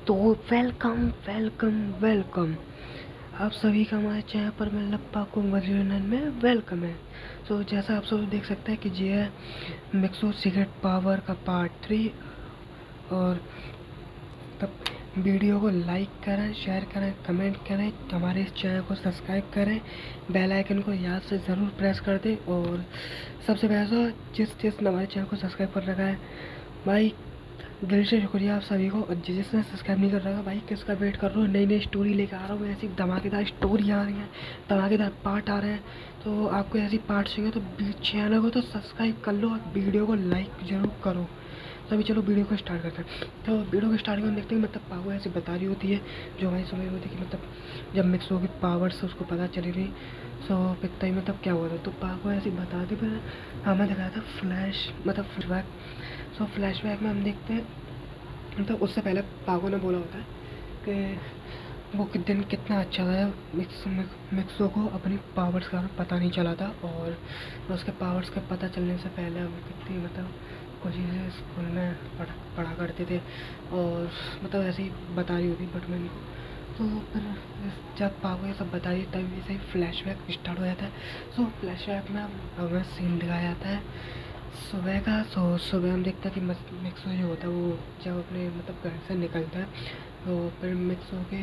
तो welcome welcome welcome आप सभी का हमारे चैनल पर मैं लप्पा को वजीरन में वेलकम है। तो जैसा आप सब देख सकते हैं कि ये है मिक्सो सीक्रेट पावर का पार्ट 3। और तब वीडियो को लाइक करें, शेयर करें, कमेंट करें, हमारे इस चैनल को सब्सक्राइब करें, बेल आइकन को याद से ज़रूर प्रेस कर दें। और सबसे पहले जिसने हमारे चैनल को सब्सक्राइब कर रखा है भाई, दिल से शुक्रिया आप सभी को। और जिसने सब्सक्राइब नहीं कर रहा भाई, किसका वेट कर रहे हो? नई नई स्टोरी लेकर आ रहा हूँ, ऐसी धमाकेदार स्टोरी आ रही हैं, धमाकेदार पार्ट आ रहे हैं। तो आपको ऐसी पार्ट चाहिए तो चैनल को तो सब्सक्राइब कर लो और वीडियो को लाइक जरूर करो। तो अभी चलो वीडियो को स्टार्ट करते हैं। तो वीडियो को स्टार्ट में देखते हैं मतलब पावर ऐसी बता रही होती है जो हमारी समझ होती है कि मतलब जब मिक्सो की पावर से उसको पता चली थी। सो पिता ही मतलब क्या हुआ था, तो पावर ऐसी बता दी। फिर हमें दिखाया था फ्लैश मतलब फ्लैशबैक। सो फ्लैशबैक में हम देखते हैं मतलब उससे पहले पागो ने बोला होता है कि वो दिन कितना अच्छा था। मिक्सो को अपनी पावर्स का पता नहीं चला था, और उसके पावर्स के पता चलने से पहले हम कितनी मतलब कुछ चीज़ें स्कूल में पढ़ा करते थे, और मतलब ऐसे ही बता रही होती बट मैंने तो फिर जब पागो ये सब बता रही तभी से फ्लैशबैक स्टार्ट हो जाता है। सो फ्लैशबैक में हमें सीन दिखाया जाता है सुबह का। सुबह हम देखते हैं कि मिक्सो जो होता है वो जब अपने मतलब घर से निकलता है, तो फिर मिक्सो के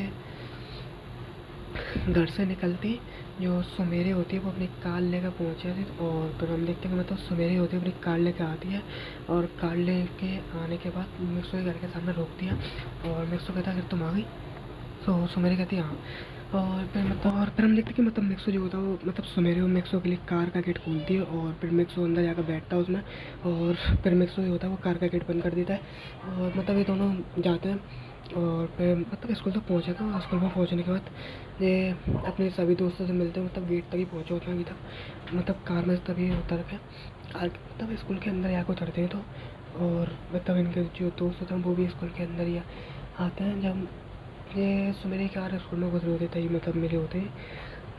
घर से निकलती जो सुमेरे होती है वो अपनी कार लेकर पहुँच जाती है। और फिर हम देखते हैं कि मतलब सुमेरे होती है अपनी कार लेकर आती है, और कार लेके आने के बाद मिक्सो के घर के सामने रोकती है। और मिक्सो कहता है कि तुम आ गई? तो सुमेरी कहती है हाँ। और फिर हम देखते हैं कि मतलब मिक्सो जो होता है वो मतलब सुमेरी और मिक्सो के लिए कार का गेट खोलती है, और फिर मिक्सो अंदर जाकर बैठता है उसमें। और फिर मिक्सो जो होता है वो कार का गेट बंद कर देता है, और मतलब ये दोनों जाते हैं। और फिर मतलब स्कूल तक पहुँचे थे, और स्कूल में पहुँचने के बाद ये अपने सभी दोस्तों से मिलते हैं, मतलब गेट तक ही पहुँचे होते हैं अभी तक, मतलब कार में तभी उतर के कार मतलब स्कूल के अंदर जाकर उतरते हैं। तो और मतलब इनके जो दोस्त होते हैं वो भी स्कूल के अंदर ही आते हैं। जब ये सुमेरी कार स्कूल में गुजरे होते थे मतलब मिले होते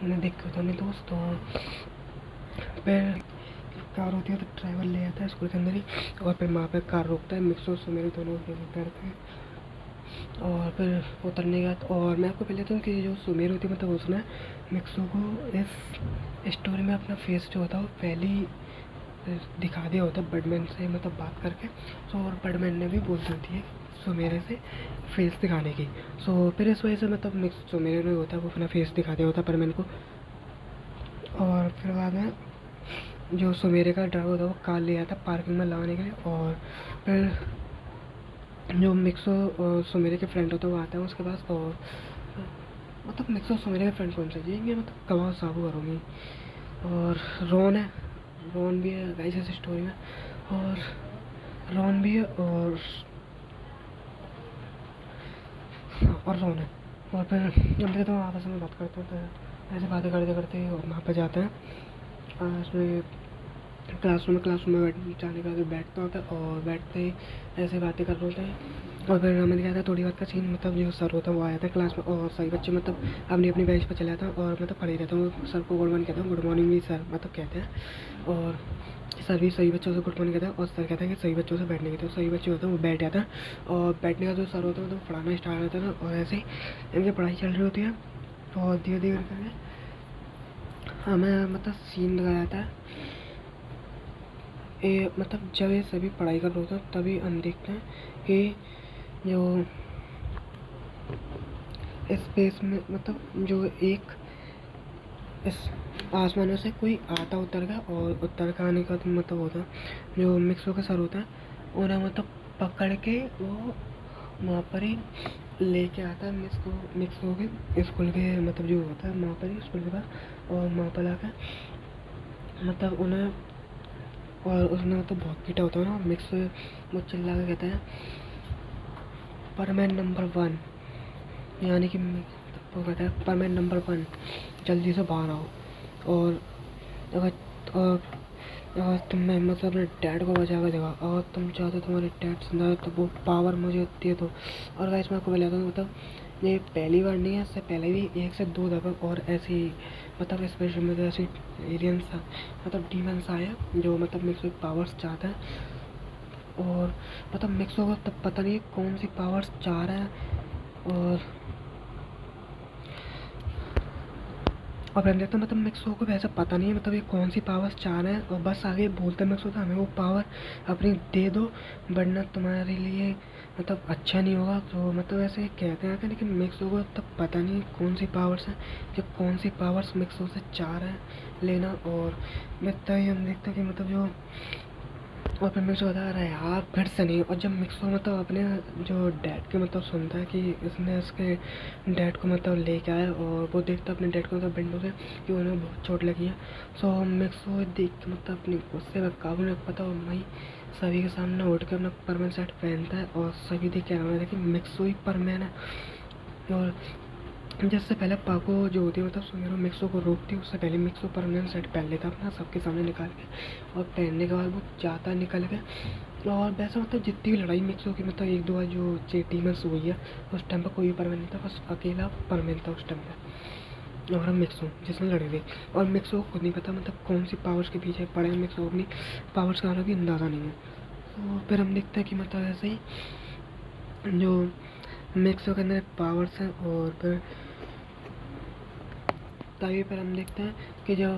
उन्हें देख के होता नहीं दोस्त। तो फिर कार होती है तो ड्राइवर ले आता है स्कूल के अंदर ही, और फिर वहाँ पे कार रोकता है। मिक्सो सुमेरी दोनों उतरते हैं, और फिर उतरने के बाद और मैं आपको पहले तो कि जो सुमेर होती है मतलब उसने मिक्सो को इस स्टोरी में अपना फेस जो होता है वो पहले ही दिखा दिया होता है बर्डमैन से मतलब बात करके। सो और बर्डमैन ने भी बोल दी होती है सुमेरे से फेस दिखाने की। सो फिर इस वजह से मतलब मिक्स सुमेरे ने होता है वो अपना फेस दिखा दिया होता है बर्डमैन को। और फिर बाद में जो सुमेरे का ड्राइवर होता है वो कार ले आता है पार्किंग में लगाने के लिए। और फिर जो मिक्सो और सुमेरे के फ्रेंड होता है वो आता है उसके पास। और मतलब मिक्सो सुमेरे के फ्रेंड कौन से जाएंगे मतलब कबाब साबू करूँगी। और रॉन है, रॉन भी है गाइस इस स्टोरी में, और रॉन भी है और रॉन है। और फिर हम कहते हैं आपस में बात करते हैं, तो ऐसे बातें करते करते और वहाँ पर जाते हैं उसमें क्लासरूम में जाने के बाद बैठता होता है, और बैठते ही ऐसे बातें कर रहे होते हैं। और फिर हमें दिखाया था थोड़ी बात का सीन, मतलब जो सर होता है वो आया था क्लास में, और सभी बच्चे मतलब अपनी अपनी बेंच पर चले जाते हैं और मतलब पढ़े रहते हैं। वो सर को गुड मॉर्निंग कहते हैं, गुड मॉर्निंग भी सर मतलब कहते हैं। और सर भी सही बच्चों से गुड मॉर्निंग कहते हैं, और सर कहते हैं कि सही बच्चों से बैठने के। तो सही बच्चे होते हैं वो बैठ जाते हैं, और बैठने का जो सर होता है मतलब पढ़ाना स्टार्ट होता है। और ऐसे ही इनकी पढ़ाई चल रही होती है, और धीरे धीरे करके हमें मतलब सीन लगाया जाता है ये मतलब जब ये सभी पढ़ाई कर रहे होते हैं तभी हम देखते हैं कि जो स्पेस में मतलब जो एक इस आसमानों से कोई आता उतर का, और उतर का आने का मतलब होता है जो मिक्सो का सर होता है उन्हें मतलब पकड़ के वो वहाँ पर ही लेके आता है मिक्सो के स्कूल के मतलब जो होता है वहाँ पर ही स्कूल के पास। और वहाँ पर लाकर मतलब उन्हें और उसने मतलब बहुत पीटा होता है ना मिक्स, वो चिल्ला के कहता है परमैन नंबर 1, यानी कि वो कहता है परमैन नंबर 1 जल्दी से बाहर आओ। और अगर और अगर तुम्हें मतलब अपने डैड को बचा कर देगा, अगर तुम चाहते हो तुम्हारे डैड जिंदा है तो वो पावर मुझे दे दो। और गाइस मैं आपको पहले मतलब ये पहली बार नहीं है, इससे पहले भी 1 से 2 दफ़ा और ऐसी मतलब स्पेशल में ऐसे एलियंस मतलब डीमंस आए जो मतलब मिक्सो पावर्स चाहता है। और मतलब मिक्सो को तब पता नहीं कौन सी पावर्स चाह रहा है, और हम देखते हैं मतलब मिक्सो को वैसा पता नहीं है मतलब ये कौन सी पावर्स चाह रहे हैं, और बस आगे बोलते हैं मिक्सो था हमें वो पावर अपनी दे दो वरना तुम्हारे लिए मतलब अच्छा नहीं होगा। तो मतलब ऐसे कहते हैं लेकिन मिक्सो को तब पता नहीं कौन सी पावर्स हैं कि कौन सी पावर्स मिक्सो से चाह रहे हैं लेना। और मैं तभी हम देखते हैं कि मतलब जो और फिर मिक्सो बता रहा है यार फिर से नहीं। और जब मिक्सो मतलब अपने जो डैड के मतलब सुनता है कि इसने इसके डैड को मतलब लेके आया, और वो देखता है अपने डैड को मतलब विंडो से कि उन्हें बहुत चोट लगी है। सो मिक्सो देख के मतलब अपनी गुस्से में काबू नहीं पता, और वहीं सभी के सामने उठ के अपना परमन सेट पहनता है, और सभी देख के आराम कि मिक्सो ही परमैन है। और जिससे पहले पाको जो होती है मतलब सुमेरो मिक्सो को रोकती है, उससे पहले मिक्सो परमानेंट सेट पहन लेता अपना सबके सामने निकाल के, और पहनने के बाद वो जाता निकल के। और वैसे मतलब जितनी भी लड़ाई मिक्सो की मतलब एक दो बार जो टीमर्स हुई है उस टाइम पर कोई भी परमानेंट नहीं था, बस अकेला परमानेंट था उस टाइम पर। और हम मिक्सो जिसमें लड़े थे, और मिक्सो को खुद नहीं पता मतलब कौन सी पावर्स के पीछे पड़े हैं, मिक्सो अपनी पावर्स का भी अंदाज़ा नहीं है। तो फिर हम देखते हैं कि मतलब ऐसे ही जो मिक्सो के अंदर पावर्स हैं। और फिर तभी पर हम देखते हैं कि जो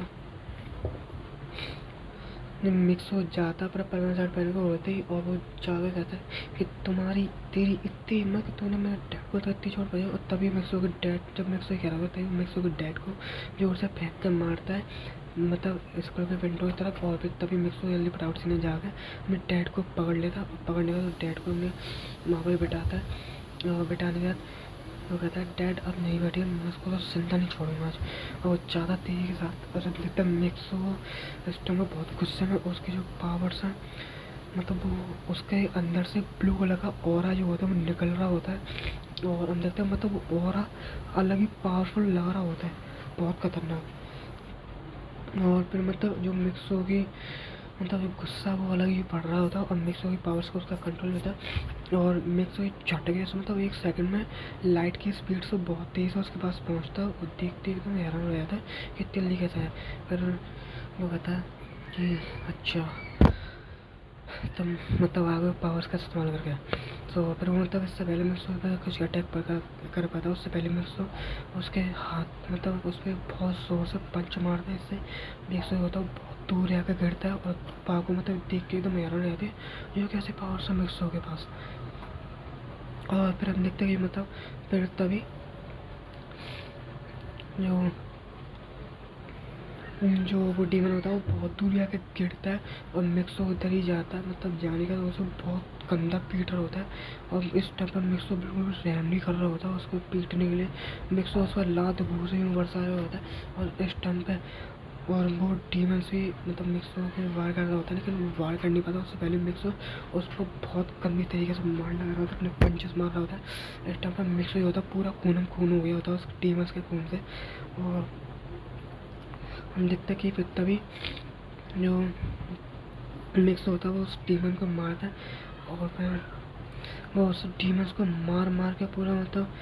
मिक्स हो जाता पर परमानेंट शर्ट पहन के होते ही, और वो जाके कहता है कि तुम्हारी तेरी इतनी हिम्मत कि तूने मेरे डैड को तो इतनी चोट पाई। और तभी मिक्सो के डैड जब मिक्सो कह रहा होता है मिक्सो के डैड को जोर से फेंक कर मारता है मतलब स्कूल के विंडो की तरफ। और फिर तभी मिक्सो जल्दी फटाफट से जाकर अपने डैड को पकड़ लेता, और पकड़ने के बाद डैड को अपने वहाँ पर बिठाता है। और बिठाने के बाद वो कहता है डैड अब नहीं बैठिए, मैं उसको तो जिंदा नहीं छोड़ूंगा आज। और वो ज़्यादा तेज़ी के साथ और देखता मिक्सो इस टाइम में बहुत गुस्से में, उसकी जो पावर्स हैं मतलब वो उसके अंदर से ब्लू कलर का ऑरा जो होता है वो निकल रहा होता है। और हम देखते हैं मतलब वो ऑरा अलग ही पावरफुल लग रहा होता है, बहुत खतरनाक। और फिर मतलब जो मिक्सो की मतलब जो गुस्सा वो अलग ही बढ़ रहा होता है, और मिक्सो की पावर्स को उसका कंट्रोल होता है। और मिक्सो ही झटके से मतलब एक सेकंड में लाइट की स्पीड से बहुत तेज़ से उसके पास पहुंचता है, और देखते एकदम हैरान हो जाता है कि तिल्ली कैसा है। फिर वो कहता है कि अच्छा तुम मतलब आगे पावर्स का इस्तेमाल करके। तो फिर वो मतलब इससे पहले मिक्सो पर कुछ अटैक कर पाता, उससे पहले मिक्सो उसके हाथ मतलब उस पर बहुत ज़ोर से पंच मारता है। इससे मिक्सो होता है बहुत दूर आकर गिरता है, और पाको मतलब देख के एकदम हैरान रहते हैं ये कैसे पावर्स है मिक्सो के पास। और फिर हम देखते हैं कि मतलब फिर तभी जो जो वो डीमन होता है वो बहुत दूर जाके गिरता है, और मिक्सो उधर ही जाता है मतलब जाने का तो उसको बहुत गंदा पीट रहा होता है। और इस टाइम पर मिक्सो बिल्कुल रहम नहीं कर रहा होता उसको पीटने के लिए। मिक्सो उसका लात घूसे में बरसा रहा होता है, और इस टाइम पे और वो डीमंस भी मतलब मिक्सो के वार कर रहा होता है, लेकिन वो वार कर नहीं पाता। उससे पहले मिक्सो उसको बहुत गंदी तरीके से मारने लगा रहा होता है, अपने पंचेस मार रहा होता है। इस टाइम पर मिक्सो होता है पूरा खून खून हो गया होता है उस डीमंस के खून से। और हम देखते हैं कि फिर तभी जो मिक्स होता है वो उस डीमन को मारता है, और फिर वो उस डीमंस को मार मार के पूरा मतलब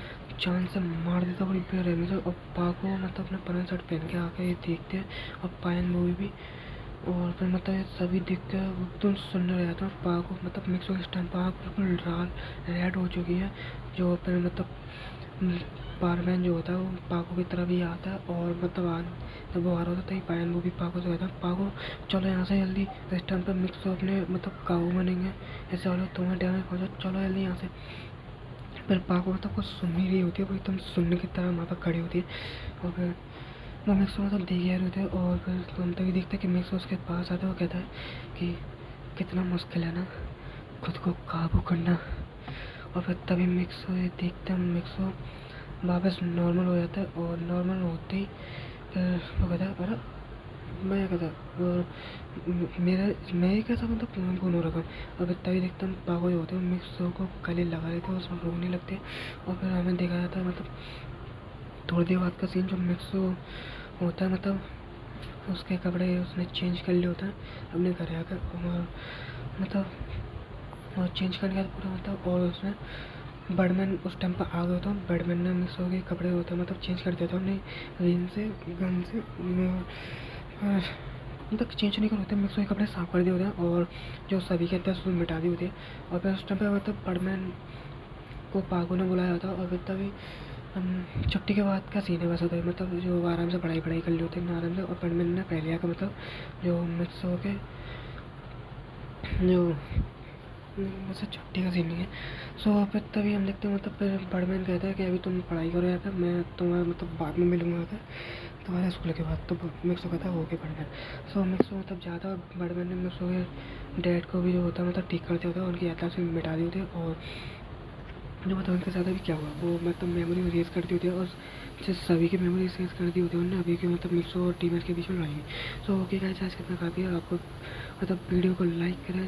जान से मार देता बड़ी बेरहमी से। और पाको मतलब अपने परमानेंट शर्ट पहन के आके ये देखते हैं, और पायन मूवी भी। और फिर मतलब ये सभी देख कर एकदम सुनने रह जाता है। और पाको मतलब मिक्स हो इस टाइम पाक बिल्कुल लाल रेड हो चुकी है। जो फिर मतलब पारमैन जो होता है वो पाको की तरफ ही आता है, और मतलब जब वो आ रहा होता है पायन वो भी पाको से कहता है पाको चलो यहाँ से जल्दी। इस टाइम पर मिक्स अपने मतलब काबू में नहीं है, ऐसे वाले तुम्हें डैमेज पहुँचा, चलो जल्दी यहाँ से। फिर पाको मतलब कुछ सुन नहीं रही होती है, वो एकदम सुनने की तरह वहाँ पर खड़ी होती है। और फिर वो मिक्स मतलब देख रहे होते हैं, और फिर हम तभी देखते हैं कि मिक्स उसके पास आता है। वो कहता है कि कितना मुश्किल है ना खुद को काबू करना। और फिर तभी मिक्स देखते हैं मिक्स वापस नॉर्मल हो जाता है, और नॉर्मल होते ही फिर वो कहता है अरे मैं कहता मेरा मैं ही कैसा मतलब पूर्ण पूर्ण हो रखा हूँ। और फिर तभी देखता हूँ पागल होते हैं मिक्स को गले लगा लेते हैं, उसमें रोने लगते हैं। और फिर हमें देखा जाता है मतलब थोड़ी देर बाद का सीन जो मिक्स होता है मतलब उसके कपड़े उसने चेंज कर लिए होता है अपने घर आकर। और मतलब और चेंज करने के बाद पूरा मतलब और उसमें बैडमैन उस टाइम पर आ गया था। बैडमैन ने मिक्स हो के कपड़े होते हैं मतलब चेंज कर दिया था अपने रेन से गन से मतलब चेंज नहीं कर होते मिक्स हो के कपड़े साफ कर दिए होते हैं, और जो सभी के अंदर उसमें मिटा दी होती है। और फिर उस टाइम पर मतलब बैडमैन को पागो ने बुलाया था और फिर तभी छुट्टी के बाद का सीन है बस होता है, मतलब जो आराम से पढ़ाई कर ली होती है आराम से, और पढ़ने ने पहले आकर मतलब जो मिक्सो के जो वैसे छुट्टी का सीन नहीं है। सो फिर तभी हम देखते हैं, मतलब फिर बड़मैन कहता है कि अभी तुम पढ़ाई करो या फिर मैं तुम्हें मतलब बाद में मिलूंगा अगर तुम्हारे स्कूल के बाद। तो मिक्सो कहता है ओके बड़मैन। सो मिक्सो मतलब ज़्यादा बड़मैन ने मिक्सो के डैड को भी जो होता है मतलब ठीक करते होता है, उनकी याददाश्त मिटा दी होती है, और जो मतलब उनके साथ अभी क्या हुआ वो मतलब मेमोरी रेज करती होती है, और जिस सभी की मेमोरी रेज कर दी होती है उन्होंने अभी के मतलब मिक्सो और टीमर्स के बीच में लड़ाई। सो ओके गाइस, आज कितना काफ़ी है आपको मतलब वीडियो को लाइक करें।